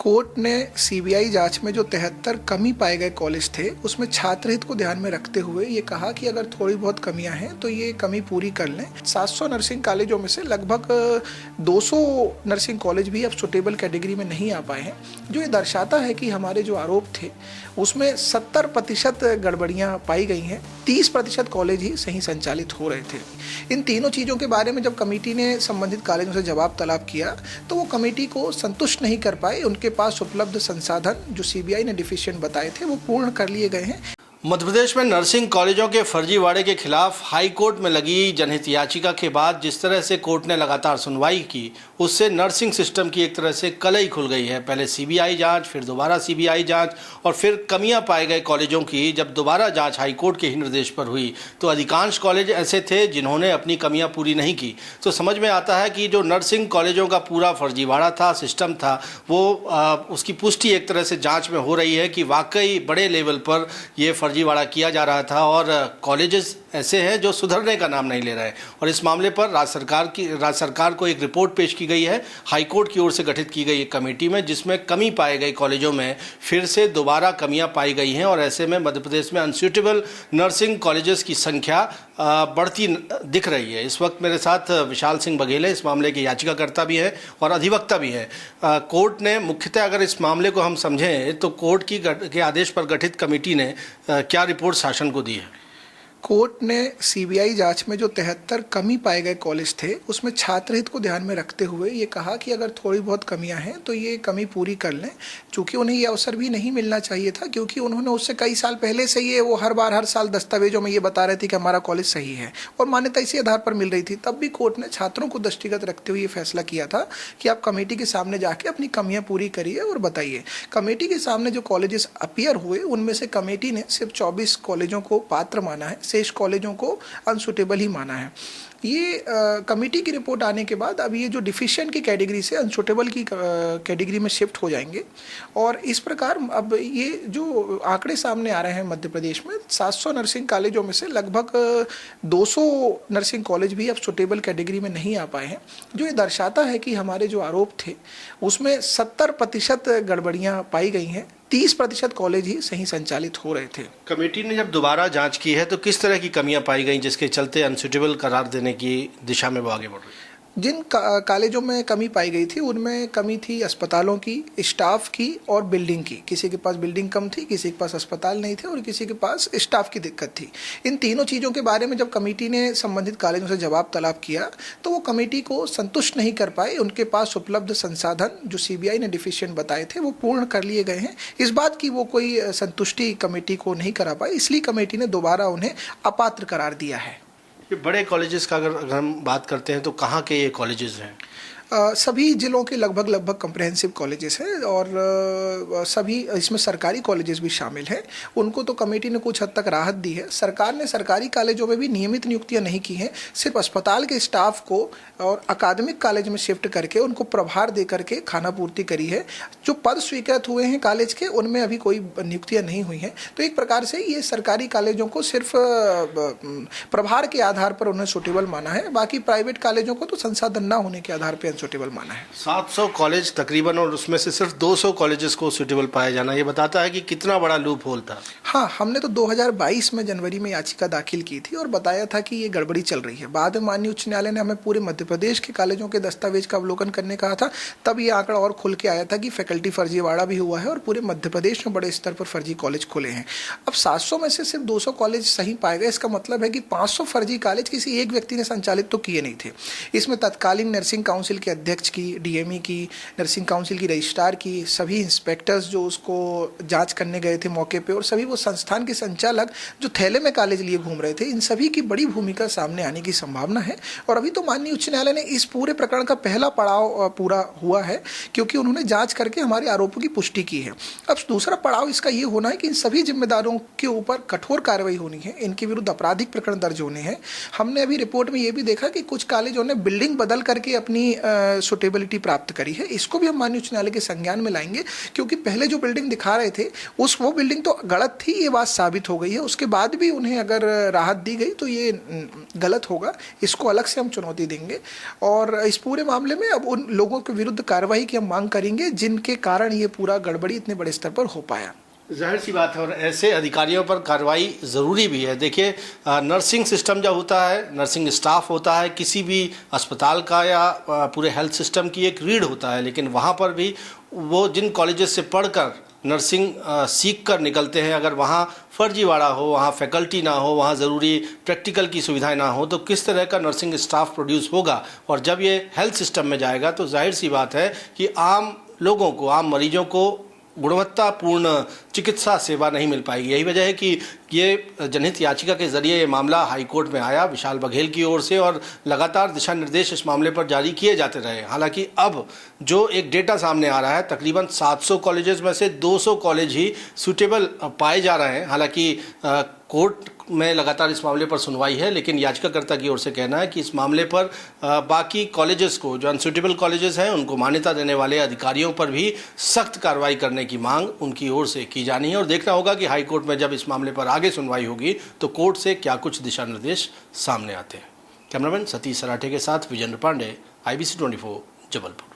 Court ने CBI जांच में जो 73 कमी पाए गए कॉलेज थे उसमें छात्र हित को ध्यान में रखते हुए ये कहा कि अगर थोड़ी बहुत कमियां हैं तो ये कमी पूरी कर लें। 700 नर्सिंग कॉलेजों में से लगभग 200 नर्सिंग कॉलेज भी अब सुटेबल कैटेगरी में नहीं आ पाए हैं, जो ये दर्शाता है कि हमारे जो आरोप थे उसमें 70% गड़बड़ियाँ पाई गई हैं। 30% कॉलेज ही सही संचालित हो रहे थे। इन तीनों चीज़ों के बारे में जब कमेटी ने संबंधित कॉलेजों से जवाब तलब किया तो वो कमेटी को संतुष्ट नहीं कर पाए। उनके पास उपलब्ध संसाधन जो सीबीआई ने डिफिशिएंट बताए थे वो पूर्ण कर लिए गए हैं। मध्य प्रदेश में नर्सिंग कॉलेजों के फर्जीवाड़े के खिलाफ हाई कोर्ट में लगी जनहित याचिका के बाद जिस तरह से कोर्ट ने लगातार सुनवाई की, उससे नर्सिंग सिस्टम की एक तरह से कलई खुल गई है। पहले सीबीआई जांच, फिर दोबारा सीबीआई जांच और फिर कमियां पाए गए कॉलेजों की जब दोबारा जांच हाई कोर्ट के ही निर्देश पर हुई तो अधिकांश कॉलेज ऐसे थे जिन्होंने अपनी कमियां पूरी नहीं की। तो समझ में आता है कि जो नर्सिंग कॉलेजों का पूरा फर्जीवाड़ा था, सिस्टम था, वो उसकी पुष्टि एक तरह से जाँच में हो रही है कि वाकई बड़े लेवल पर ये फर्जीवाड़ा किया जा रहा था और कॉलेजेस ऐसे हैं जो सुधरने का नाम नहीं ले रहे हैं। और इस मामले पर राज्य सरकार को एक रिपोर्ट पेश की गई है हाई कोर्ट की ओर से गठित की गई एक कमेटी में, जिसमें कमी पाए गए कॉलेजों में फिर से दोबारा कमियां पाई गई हैं और ऐसे में मध्य प्रदेश में अनसूटेबल नर्सिंग कॉलेजेस की संख्या बढ़ती दिख रही है। इस वक्त मेरे साथ विशाल सिंह बघेले इस मामले के याचिकाकर्ता भी हैं और अधिवक्ता भी हैं। कोर्ट ने मुख्यतः अगर इस मामले को हम समझें तो कोर्ट के आदेश पर गठित कमेटी ने क्या रिपोर्ट शासन को दी है? कोर्ट ने सीबीआई जांच में जो 73 कमी पाए गए कॉलेज थे उसमें छात्र हित को ध्यान में रखते हुए ये कहा कि अगर थोड़ी बहुत कमियां हैं तो ये कमी पूरी कर लें। चूँकि उन्हें ये अवसर भी नहीं मिलना चाहिए था, क्योंकि उन्होंने उससे कई साल पहले से ये वो हर साल दस्तावेजों में ये बता रहे थे कि हमारा कॉलेज सही है और मान्यता इसी आधार पर मिल रही थी। तब भी कोर्ट ने छात्रों को दृष्टिगत रखते हुए ये फैसला किया था कि आप कमेटी के सामने जाके अपनी कमियाँ पूरी करिए और बताइए। कमेटी के सामने जो कॉलेजेस अपीयर हुए उनमें से कमेटी ने सिर्फ 24 कॉलेजों को पात्र माना है, शेष कॉलेजों को अनसुटेबल ही माना है। ये कमेटी की रिपोर्ट आने के बाद अब ये जो डिफिशिएंट की कैटेगरी से अनसुटेबल की कैटेगरी में शिफ्ट हो जाएंगे और इस प्रकार अब ये जो आंकड़े सामने आ रहे हैं मध्य प्रदेश में 700 नर्सिंग कॉलेजों में से लगभग 200 नर्सिंग कॉलेज भी अब सुटेबल कैटेगरी में नहीं आ पाए हैं, जो ये दर्शाता है कि हमारे जो आरोप थे उसमें 70% गड़बड़ियाँ पाई गई हैं। 30% कॉलेज ही सही संचालित हो रहे थे। कमेटी ने जब दोबारा जांच की है तो किस तरह की कमियां पाई गई जिसके चलते अनसुटेबल करार देने की दिशा में वो आगे बढ़ रही है? जिन कॉलेजों में कमी पाई गई थी उनमें कमी थी अस्पतालों की, स्टाफ की और बिल्डिंग की। किसी के पास बिल्डिंग कम थी, किसी के पास अस्पताल नहीं थे और किसी के पास स्टाफ की दिक्कत थी। इन तीनों चीज़ों के बारे में जब कमेटी ने संबंधित कॉलेजों से जवाब तलब किया तो वो कमेटी को संतुष्ट नहीं कर पाए। उनके पास उपलब्ध संसाधन जो सीबीआई ने डिफिशिएंट बताए थे वो पूर्ण कर लिए गए हैं। इस बात की वो कोई संतुष्टि कमेटी को नहीं करा पाई, इसलिए कमेटी ने दोबारा उन्हें अपात्र करार दिया है। ये बड़े कॉलेजेस का अगर हम बात करते हैं तो कहाँ के ये कॉलेजेस हैं? सभी जिलों के लगभग कम्प्रहेंसिव कॉलेजेस हैं और सभी इसमें सरकारी कॉलेजेस भी शामिल हैं। उनको तो कमेटी ने कुछ हद तक राहत दी है। सरकार ने सरकारी कॉलेजों में भी नियमित नियुक्तियां नहीं की हैं, सिर्फ अस्पताल के स्टाफ को और अकादमिक कॉलेज में शिफ्ट करके उनको प्रभार दे करके खाना पूर्ति करी है। जो पद स्वीकृत हुए हैं कॉलेज के उनमें अभी कोई नियुक्तियाँ नहीं हुई हैं। तो एक प्रकार से ये सरकारी कॉलेजों को सिर्फ प्रभार के आधार पर उन्हें सुटेबल माना है, बाकी प्राइवेट कॉलेजों को तो संसाधन न होने के आधार पर सुटेबल माना है। 700 कॉलेज तकरीबन और उसमें से सिर्फ 200 कॉलेजेस को सुटेबल पाया जाना ये बताता है कि कितना बड़ा लूप होल था। हाँ, हमने तो 2022 में जनवरी में याचिका दाखिल की थी और बताया था कि ये गड़बड़ी चल रही है। बाद में माननीय उच्च न्यायालय ने हमें पूरे मध्य प्रदेश के कॉलेजों के दस्तावेज का अवलोकन करने कहा था। तब ये आंकड़ा और खुल के आया था कि फैकल्टी फर्जीवाड़ा भी हुआ है और पूरे मध्य प्रदेश में बड़े स्तर पर फर्जी कॉलेज खुले हैं। अब 700 में से सिर्फ 200 कॉलेज सही पाए गए, इसका मतलब है कि 500 फर्जी कॉलेज किसी एक व्यक्ति ने संचालित तो किए नहीं थे। इसमें तत्कालीन नर्सिंग काउंसिल के अध्यक्ष की, डीएमई की, नर्सिंग काउंसिल की रजिस्ट्रार की, सभी इंस्पेक्टर्स जो उसको जांच करने गए थे मौके पे और सभी वो संस्थान के संचालक जो थैले में कॉलेज लिए घूम रहे थे, इन सभी की बड़ी भूमिका सामने आने की संभावना है। और अभी तो माननीय उच्च न्यायालय ने इस पूरे प्रकरण का पहला पड़ाव पूरा हुआ है, क्योंकि उन्होंने जांच करके हमारे आरोपों की पुष्टि की है। अब दूसरा पड़ाव इसका ये होना है कि इन सभी जिम्मेदारों के ऊपर कठोर कार्रवाई होनी है, इनके विरुद्ध आपराधिक प्रकरण दर्ज होने हैं। हमने अभी रिपोर्ट में ये भी देखा कि कुछ कॉलेजों ने बिल्डिंग बदल करके अपनी सुटेबिलिटी प्राप्त करी है, इसको भी हम माननीय उच्च न्यायालय के संज्ञान में लाएंगे, क्योंकि पहले जो बिल्डिंग दिखा रहे थे वो बिल्डिंग तो गलत थी, ये बात साबित हो गई है। उसके बाद भी उन्हें अगर राहत दी गई तो ये गलत होगा, इसको अलग से हम चुनौती देंगे। और इस पूरे मामले में अब उन लोगों के विरुद्ध कार्रवाई की हम मांग करेंगे जिनके कारण ये पूरा गड़बड़ी इतने बड़े स्तर पर हो पाया। जाहिर सी बात है, और ऐसे अधिकारियों पर कार्रवाई ज़रूरी भी है। देखिए, नर्सिंग सिस्टम जब होता है, नर्सिंग स्टाफ होता है, किसी भी अस्पताल का या पूरे हेल्थ सिस्टम की एक रीढ़ होता है, लेकिन वहाँ पर भी वो जिन कॉलेजेस से पढ़कर नर्सिंग सीख कर निकलते हैं, अगर वहाँ फर्जीवाड़ा हो, वहाँ फैकल्टी ना हो, वहाँ ज़रूरी प्रैक्टिकल की सुविधाएं ना हो, तो किस तरह का नर्सिंग स्टाफ प्रोड्यूस होगा। और जब ये हेल्थ सिस्टम में जाएगा तो जाहिर सी बात है कि आम लोगों को, आम मरीजों को गुणवत्तापूर्ण चिकित्सा सेवा नहीं मिल पाएगी। यही वजह है कि ये जनहित याचिका के जरिए ये मामला हाई कोर्ट में आया विशाल बघेल की ओर से, और लगातार दिशा निर्देश इस मामले पर जारी किए जाते रहे। हालांकि अब जो एक डेटा सामने आ रहा है, तकरीबन 700 कॉलेजेस में से 200 कॉलेज ही सूटेबल पाए जा रहे हैं। हालांकि कोर्ट में लगातार इस मामले पर सुनवाई है, लेकिन याचिकाकर्ता की ओर से कहना है कि इस मामले पर बाकी कॉलेजेस को, जो अनसूटेबल कॉलेजेस हैं, उनको मान्यता देने वाले अधिकारियों पर भी सख्त कार्रवाई करने की मांग उनकी ओर से की जानी है। और देखना होगा कि हाई कोर्ट में जब इस मामले पर आगे सुनवाई होगी तो कोर्ट से क्या कुछ दिशा निर्देश सामने आते हैं। कैमरामैन सतीश सराठे के साथ विजेंद्र पांडे, IBC 24, जबलपुर।